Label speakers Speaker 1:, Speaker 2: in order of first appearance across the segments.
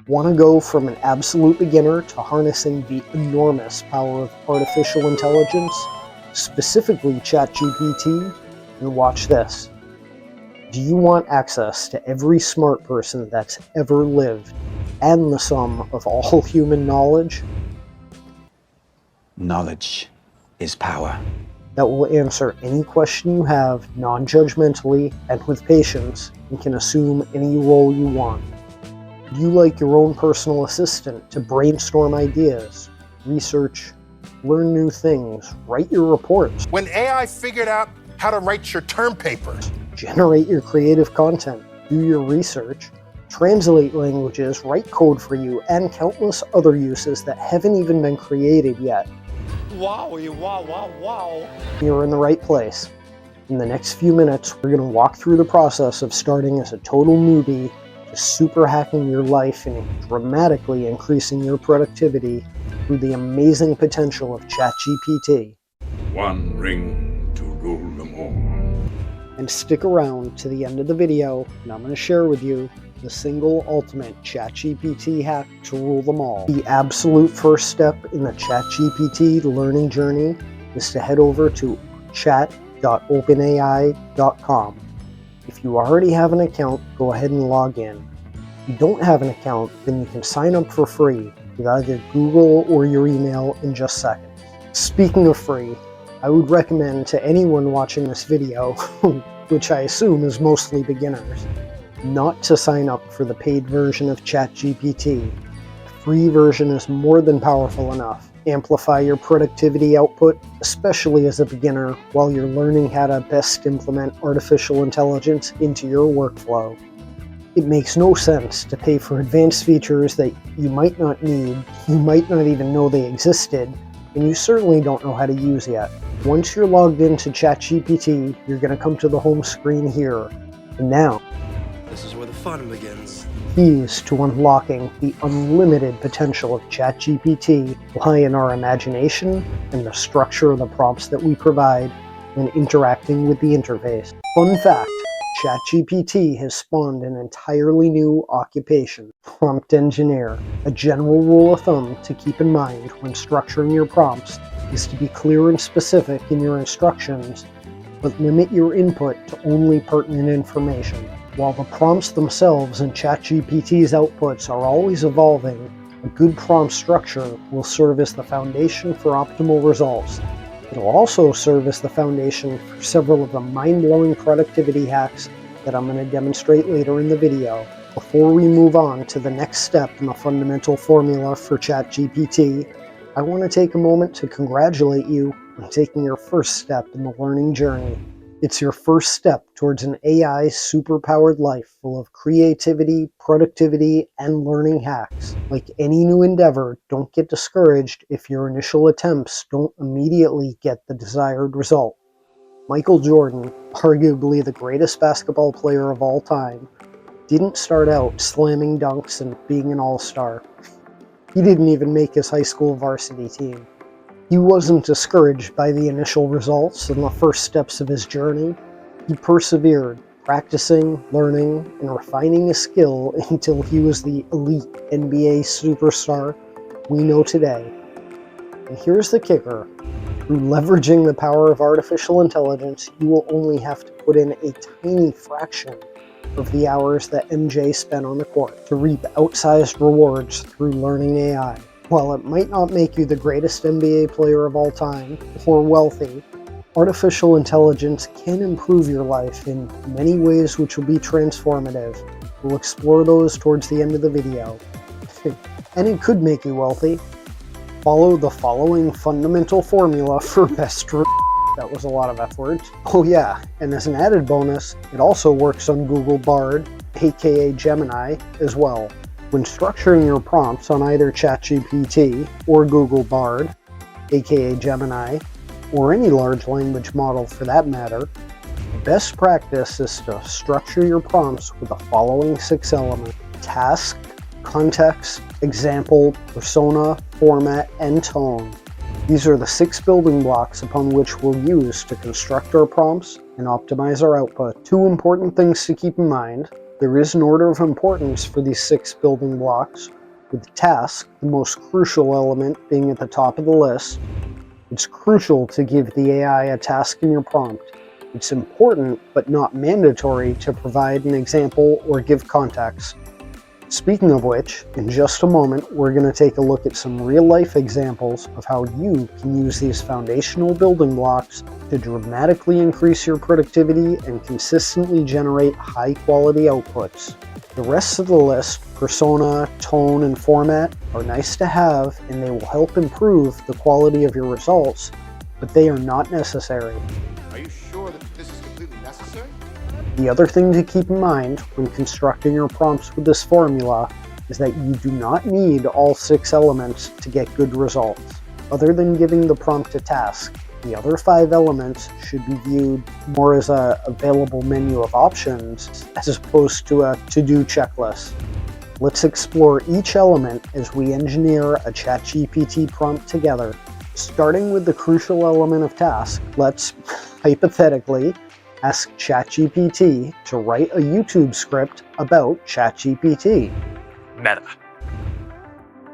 Speaker 1: Want to go from an absolute beginner to harnessing the enormous power of artificial intelligence, specifically Chat GPT? And watch this. Do you want access to every smart person that's ever lived and the sum of all human knowledge?
Speaker 2: Knowledge is power.
Speaker 1: That will answer any question you have non-judgmentally and with patience, and can assume any role you want. Would you like your own personal assistant to brainstorm ideas, research, learn new things, write your reports?
Speaker 3: When AI figured out how to write your term papers,
Speaker 1: Generate your creative content, do your research, translate languages, write code for you, and countless other uses that haven't even been created yet.
Speaker 4: Wow, wow.
Speaker 1: You're in the right place. In the next few minutes, we're going to walk through the process of starting as a total newbie to super hacking your life and dramatically increasing your productivity through the amazing potential of ChatGPT.
Speaker 5: One ring to rule them all.
Speaker 1: And stick around to the end of the video, and I'm going to share with you the single ultimate ChatGPT hack to rule them all. The absolute first step in the ChatGPT learning journey is to head over to chat.openai.com. If you already have an account, go ahead and log in. If you don't have an account, then you can sign up for free with either Google or your email in just seconds. Speaking of free, I would recommend to anyone watching this video, which I assume is mostly beginners, not to sign up for the paid version of ChatGPT. The free version is more than powerful enough. Amplify your productivity output, especially as a beginner, while you're learning how to best implement artificial intelligence into your workflow. It makes no sense to pay for advanced features that you might not need, you might not even know they existed, and you certainly don't know how to use yet. Once you're logged into ChatGPT, you're going to come to the home screen here. And now,
Speaker 4: This is where the fun begins.
Speaker 1: keys to unlocking the unlimited potential of ChatGPT lie in our imagination and the structure of the prompts that we provide when interacting with the interface. Fun fact, ChatGPT has spawned an entirely new occupation, prompt engineer. A general rule of thumb to keep in mind when structuring your prompts is to be clear and specific in your instructions, but limit your input to only pertinent information. While the prompts themselves and ChatGPT's outputs are always evolving, a good prompt structure will serve as the foundation for optimal results. It'll also serve as the foundation for several of the mind-blowing productivity hacks that I'm going to demonstrate later in the video. Before we move on to the next step in the fundamental formula for ChatGPT, I want to take a moment to congratulate you on taking your first step in the learning journey. It's your first step towards an AI superpowered life full of creativity, productivity, and learning hacks. Like any new endeavor, don't get discouraged if your initial attempts don't immediately get the desired result. Michael Jordan, arguably the greatest basketball player of all time, didn't start out slamming dunks and being an all-star. He didn't even make his high school varsity team. He wasn't discouraged by the initial results and the first steps of his journey. He persevered, practicing, learning, and refining his skill until he was the elite NBA superstar we know today. And here's the kicker. Through leveraging the power of artificial intelligence, you will only have to put in a tiny fraction of the hours that MJ spent on the court to reap outsized rewards through learning AI. While it might not make you the greatest NBA player of all time or wealthy, artificial intelligence can improve your life in many ways which will be transformative. We'll explore those towards the end of the video. And it could make you wealthy. Follow the following fundamental formula for best That was a lot of F words. Oh yeah, and as an added bonus, it also works on Google Bard, aka Gemini, as well. When structuring your prompts on either ChatGPT or Google Bard, aka Gemini, or any large language model for that matter, the best practice is to structure your prompts with the following 6 elements: task, context, example, persona, format, and tone. These are the 6 building blocks upon which we'll use to construct our prompts and optimize our output. 2 important things to keep in mind. There is an order of importance for these 6 building blocks, with task, the most crucial element, being at the top of the list. It's crucial to give the AI a task in your prompt. It's important, but not mandatory, to provide an example or give context. Speaking of which, in just a moment, we're going to take a look at some real-life examples of how you can use these foundational building blocks to dramatically increase your productivity and consistently generate high-quality outputs. The rest of the list, persona, tone, and format, are nice to have, and they will help improve the quality of your results, but they are not necessary.
Speaker 3: Are you sure that this is completely necessary?
Speaker 1: The other thing to keep in mind when constructing your prompts with this formula is that you do not need all 6 elements to get good results. Other than giving the prompt a task, the other 5 elements should be viewed more as an available menu of options as opposed to a to-do checklist. Let's explore each element as we engineer a ChatGPT prompt together. Starting with the crucial element of task, let's, hypothetically, ask ChatGPT to write a YouTube script about ChatGPT.
Speaker 4: Meta.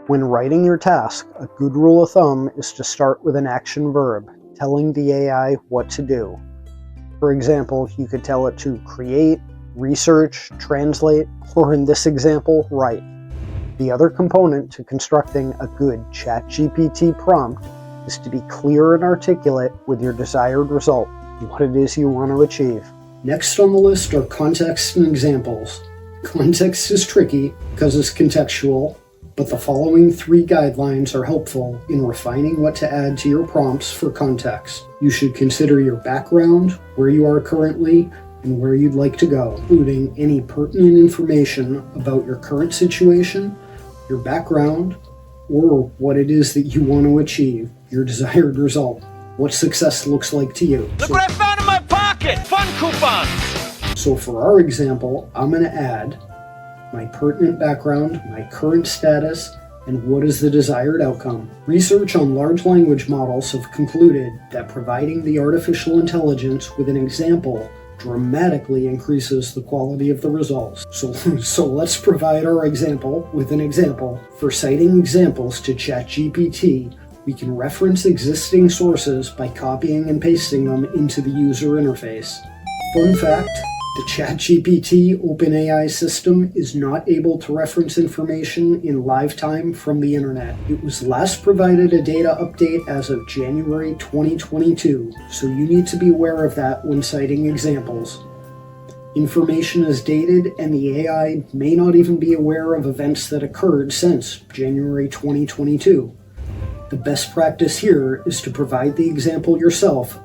Speaker 1: When writing your task, a good rule of thumb is to start with an action verb, telling the AI what to do. For example, you could tell it to create, research, translate, or in this example, write. The other component to constructing a good ChatGPT prompt is to be clear and articulate with your desired result, what it is you want to achieve. Next on the list are context and examples. Context is tricky because it's contextual, but the following 3 guidelines are helpful in refining what to add to your prompts for context. You should consider your background, where you are currently, and where you'd like to go, including any pertinent information about your current situation, your background, or what it is that you want to achieve, your desired result, what success looks like to you.
Speaker 4: Look what I found in my pocket! Fun coupons!
Speaker 1: So for our example, I'm going to add my pertinent background, my current status, and what is the desired outcome. Research on large language models have concluded that providing the artificial intelligence with an example dramatically increases the quality of the results. So let's provide our example with an example. For citing examples to ChatGPT, we can reference existing sources by copying and pasting them into the user interface. Fun fact, the ChatGPT OpenAI system is not able to reference information in live time from the internet. It was last provided a data update as of January 2022, so you need to be aware of that when citing examples. Information is dated, and the AI may not even be aware of events that occurred since January 2022. The best practice here is to provide the example yourself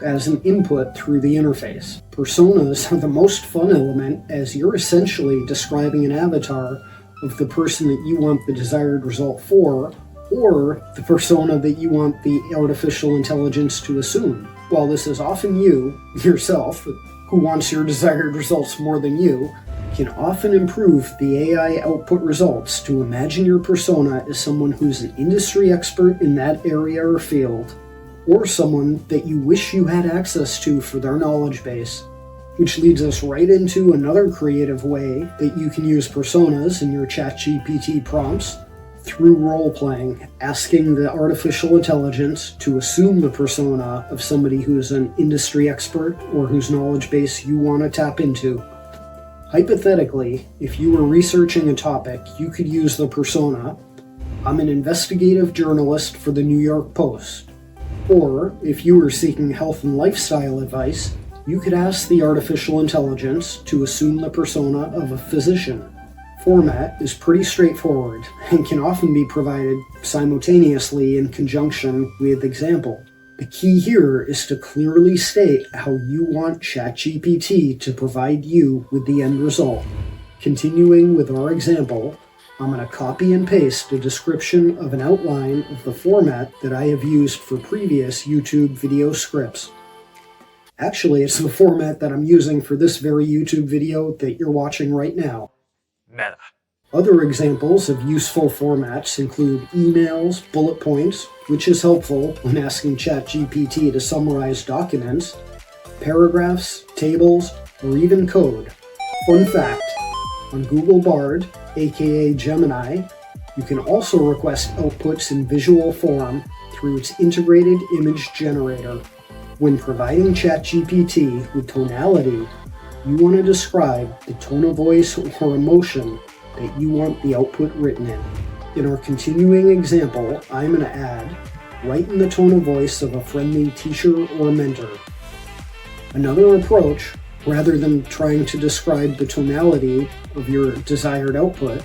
Speaker 1: as an input through the interface. Personas are the most fun element, as you're essentially describing an avatar of the person that you want the desired result for, or the persona that you want the artificial intelligence to assume. While this is often you, yourself, who wants your desired results more than you, can often improve the AI output results to imagine your persona as someone who's an industry expert in that area or field, or someone that you wish you had access to for their knowledge base. Which leads us right into another creative way that you can use personas in your ChatGPT prompts through role-playing, asking the artificial intelligence to assume the persona of somebody who's an industry expert or whose knowledge base you want to tap into. Hypothetically, if you were researching a topic, you could use the persona, "I'm an investigative journalist for the New York Post." Or, if you were seeking health and lifestyle advice, you could ask the artificial intelligence to assume the persona of a physician. Format is pretty straightforward and can often be provided simultaneously in conjunction with example. The key here is to clearly state how you want ChatGPT to provide you with the end result. Continuing with our example, I'm going to copy and paste a description of an outline of the format that I have used for previous YouTube video scripts. Actually, it's the format that I'm using for this very YouTube video that you're watching right now.
Speaker 4: Meta.
Speaker 1: Other examples of useful formats include emails, bullet points, which is helpful when asking ChatGPT to summarize documents, paragraphs, tables, or even code. Fun fact, on Google Bard, aka Gemini, you can also request outputs in visual form through its integrated image generator. When providing Chat GPT with tonality, you want to describe the tone of voice or emotion that you want the output written in. In our continuing example, I'm going to add, write in the tone of voice of a friendly teacher or mentor. Another approach, rather than trying to describe the tonality of your desired output,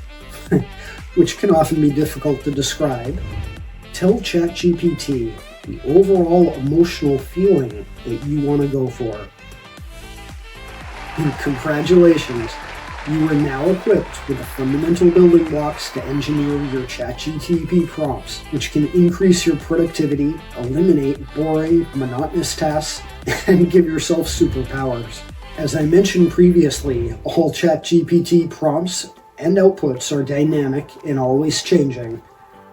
Speaker 1: which can often be difficult to describe, tell ChatGPT the overall emotional feeling that you want to go for. And congratulations, you are now equipped with the fundamental building blocks to engineer your ChatGPT prompts, which can increase your productivity, eliminate boring, monotonous tasks, and give yourself superpowers. As I mentioned previously, all ChatGPT prompts and outputs are dynamic and always changing.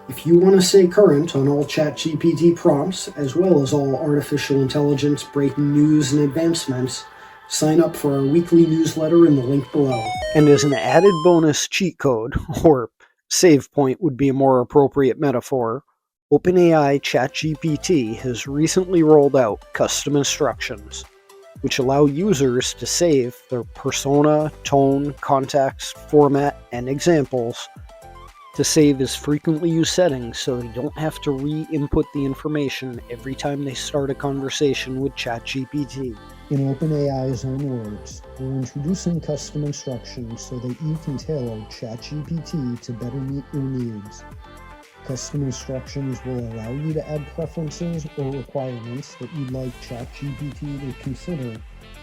Speaker 1: If you want to stay current on all ChatGPT prompts, as well as all artificial intelligence breaking news and advancements, sign up for our weekly newsletter in the link below.
Speaker 6: And as an added bonus cheat code, or save point would be a more appropriate metaphor, OpenAI ChatGPT has recently rolled out custom instructions, which allow users to save their persona, tone, context, format, and examples to save as frequently used settings so they don't have to re-input the information every time they start a conversation with ChatGPT.
Speaker 1: In OpenAI's own words, we're introducing custom instructions so that you can tailor ChatGPT to better meet your needs. Custom instructions will allow you to add preferences or requirements that you'd like ChatGPT to consider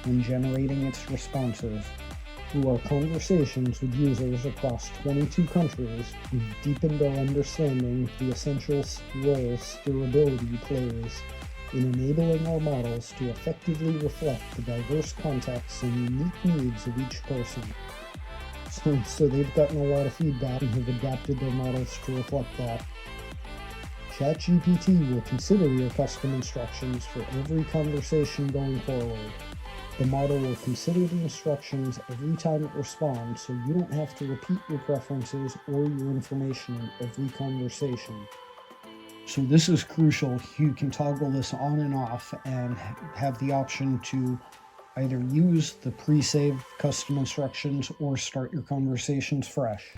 Speaker 1: when generating its responses. Through our conversations with users across 22 countries, we've deepened our understanding of the essential role steerability plays in enabling our models to effectively reflect the diverse contexts and unique needs of each person. So they've gotten a lot of feedback and have adapted their models to reflect that. ChatGPT will consider your custom instructions for every conversation going forward. The model will consider the instructions every time it responds, so you don't have to repeat your preferences or your information in every conversation. So this is crucial. You can toggle this on and off and have the option to either use the pre-saved custom instructions or start your conversations fresh.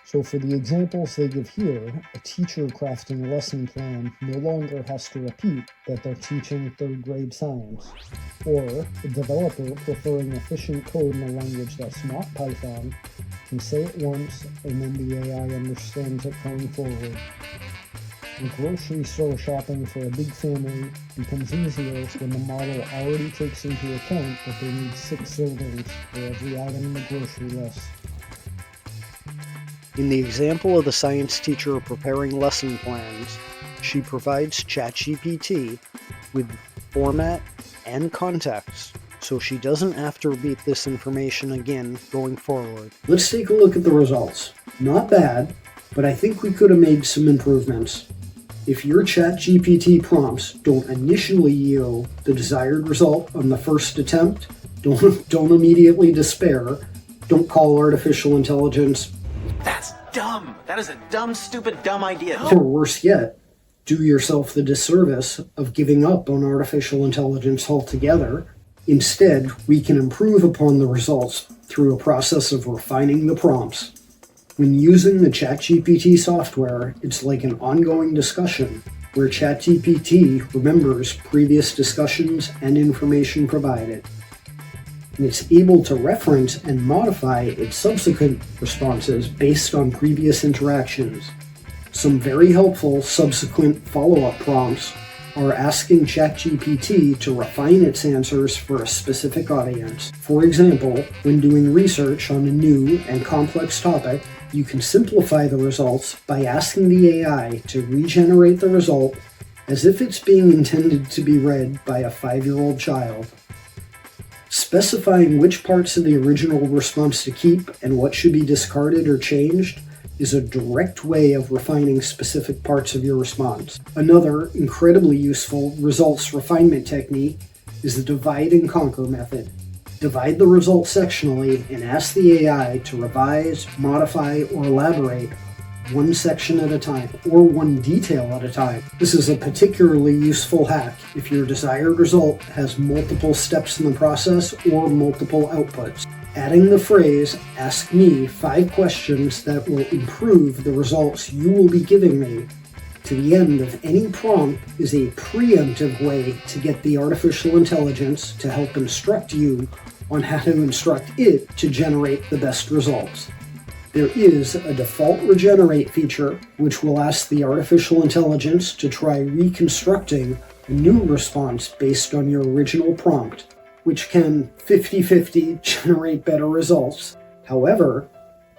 Speaker 1: So for the examples they give here, a teacher crafting a lesson plan no longer has to repeat that they're teaching third grade science. Or a developer preferring efficient code in a language that's not Python can say it once and then the AI understands it going forward. And grocery store shopping for a big family becomes easier when the model already takes into account that they need 6 servings for every item in the grocery list.
Speaker 6: In the example of the science teacher preparing lesson plans, she provides ChatGPT with format and context, so she doesn't have to repeat this information again going forward.
Speaker 1: Let's take a look at the results. Not bad, but I think we could have made some improvements. If your ChatGPT prompts don't initially yield the desired result on the first attempt, don't immediately despair. Don't call artificial intelligence.
Speaker 2: That's dumb. That is a dumb, stupid, dumb idea.
Speaker 1: Or worse yet, do yourself the disservice of giving up on artificial intelligence altogether. Instead, we can improve upon the results through a process of refining the prompts. When using the ChatGPT software, it's like an ongoing discussion where ChatGPT remembers previous discussions and information provided. And it's able to reference and modify its subsequent responses based on previous interactions. Some very helpful subsequent follow-up prompts are asking ChatGPT to refine its answers for a specific audience. For example, when doing research on a new and complex topic, you can simplify the results by asking the AI to regenerate the result as if it's being intended to be read by a 5-year-old child. Specifying which parts of the original response to keep and what should be discarded or changed is a direct way of refining specific parts of your response. Another incredibly useful results refinement technique is the divide and conquer method. Divide the results sectionally and ask the AI to revise, modify, or elaborate one section at a time, or one detail at a time. This is a particularly useful hack if your desired result has multiple steps in the process or multiple outputs. Adding the phrase, "Ask me 5 questions that will improve the results you will be giving me," to the end of any prompt is a preemptive way to get the artificial intelligence to help instruct you on how to instruct it to generate the best results. There is a default regenerate feature which will ask the artificial intelligence to try reconstructing a new response based on your original prompt, which can 50-50 generate better results. However,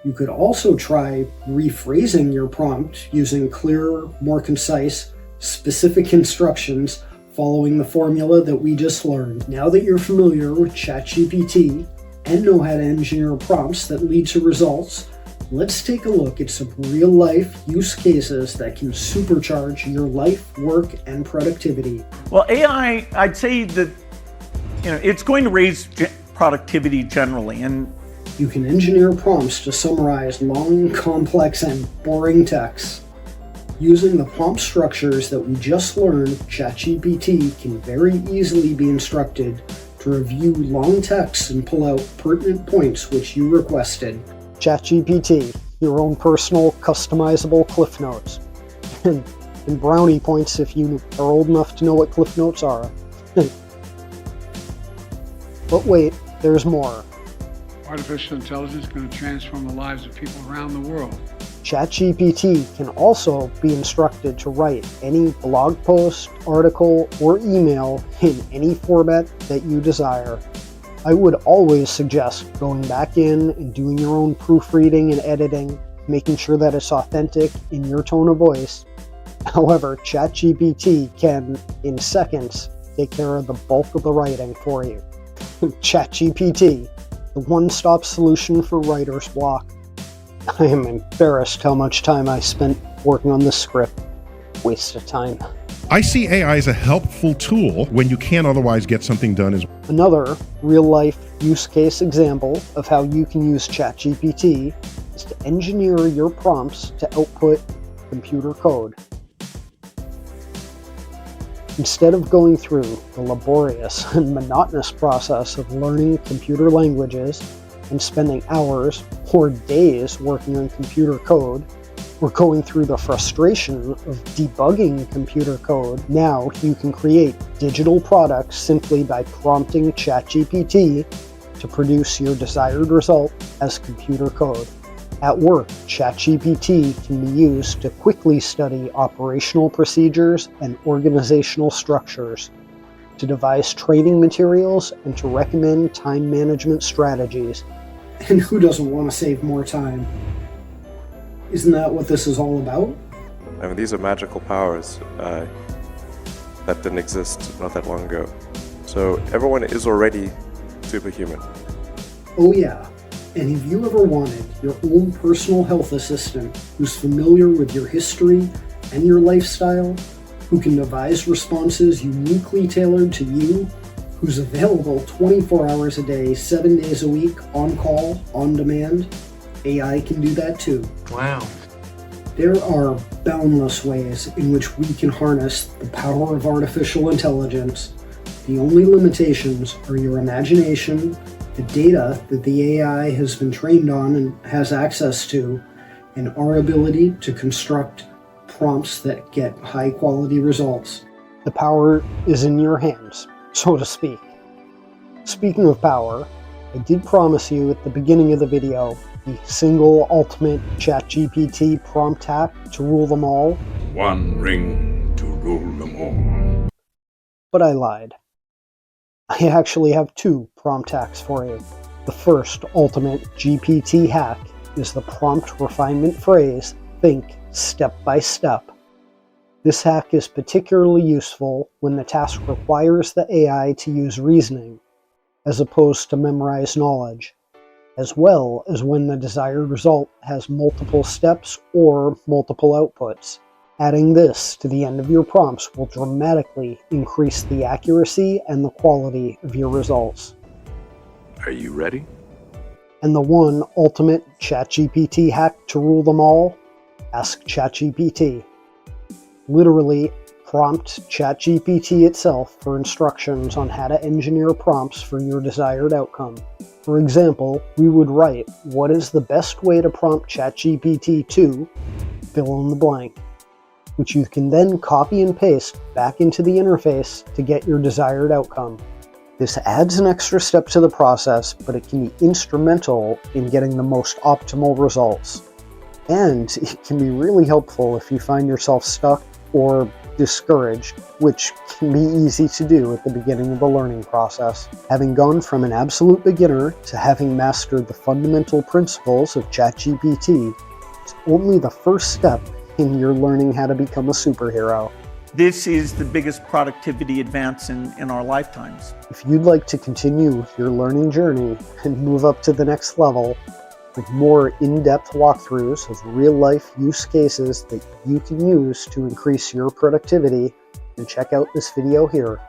Speaker 1: you could also try rephrasing your prompt using clearer, more concise, specific instructions following the formula that we just learned. Now that you're familiar with ChatGPT and know how to engineer prompts that lead to results, let's take a look at some real-life use cases that can supercharge your life, work, and productivity.
Speaker 7: Well, AI, I'd say that it's going to raise productivity generally, and
Speaker 1: you can engineer prompts to summarize long, complex, and boring texts. Using the prompt structures that we just learned, ChatGPT can very easily be instructed to review long texts and pull out pertinent points which you requested.
Speaker 6: ChatGPT, your own personal customizable Cliff Notes. and brownie points if you are old enough to know what Cliff Notes are. But wait, there's more.
Speaker 8: Artificial intelligence is going to transform the lives of people around the world.
Speaker 6: ChatGPT can also be instructed to write any blog post, article, or email in any format that you desire. I would always suggest going back in and doing your own proofreading and editing, making sure that it's authentic in your tone of voice. However, ChatGPT can, in seconds, take care of the bulk of the writing for you. ChatGPT, the one-stop solution for writer's block. I am embarrassed how much time I spent working on this script. Waste of time.
Speaker 9: I see AI as a helpful tool when you can't otherwise get something done.
Speaker 6: Another real-life use case example of how you can use ChatGPT is to engineer your prompts to output computer code. Instead of going through the laborious and monotonous process of learning computer languages and spending hours or days working on computer code, or going through the frustration of debugging computer code, now you can create digital products simply by prompting ChatGPT to produce your desired result as computer code. At work, ChatGPT can be used to quickly study operational procedures and organizational structures, to devise training materials, and to recommend time management strategies.
Speaker 1: And who doesn't want to save more time? Isn't that what this is all about?
Speaker 10: I mean, these are magical powers that didn't exist not that long ago. So everyone is already superhuman.
Speaker 1: Oh yeah. And have you ever wanted your own personal health assistant who's familiar with your history and your lifestyle, who can devise responses uniquely tailored to you, who's available 24 hours a day, 7 days a week, on call, on demand? AI can do that too.
Speaker 2: Wow.
Speaker 1: There are boundless ways in which we can harness the power of artificial intelligence. The only limitations are your imagination, the data that the AI has been trained on and has access to, and our ability to construct prompts that get high-quality results.
Speaker 6: The power is in your hands, so to speak. Speaking of power, I did promise you at the beginning of the video the single ultimate ChatGPT prompt hack to rule them all.
Speaker 5: One ring to rule them all.
Speaker 6: But I lied. I actually have 2 prompt hacks for you. The first ultimate GPT hack is the prompt refinement phrase, think step by step. This hack is particularly useful when the task requires the AI to use reasoning, as opposed to memorize knowledge, as well as when the desired result has multiple steps or multiple outputs. Adding this to the end of your prompts will dramatically increase the accuracy and the quality of your results.
Speaker 5: Are you ready?
Speaker 1: And the one ultimate ChatGPT hack to rule them all? Ask ChatGPT. Literally, prompt ChatGPT itself for instructions on how to engineer prompts for your desired outcome. For example, we would write, what is the best way to prompt ChatGPT to fill in the blank, which you can then copy and paste back into the interface to get your desired outcome. This adds an extra step to the process, but it can be instrumental in getting the most optimal results. And it can be really helpful if you find yourself stuck or discouraged, which can be easy to do at the beginning of the learning process. Having gone from an absolute beginner to having mastered the fundamental principles of ChatGPT is only the first step in your learning how to become a superhero.
Speaker 7: This is the biggest productivity advance in our lifetimes.
Speaker 1: If you'd like to continue your learning journey and move up to the next level with more in-depth walkthroughs of real-life use cases that you can use to increase your productivity, then check out this video here.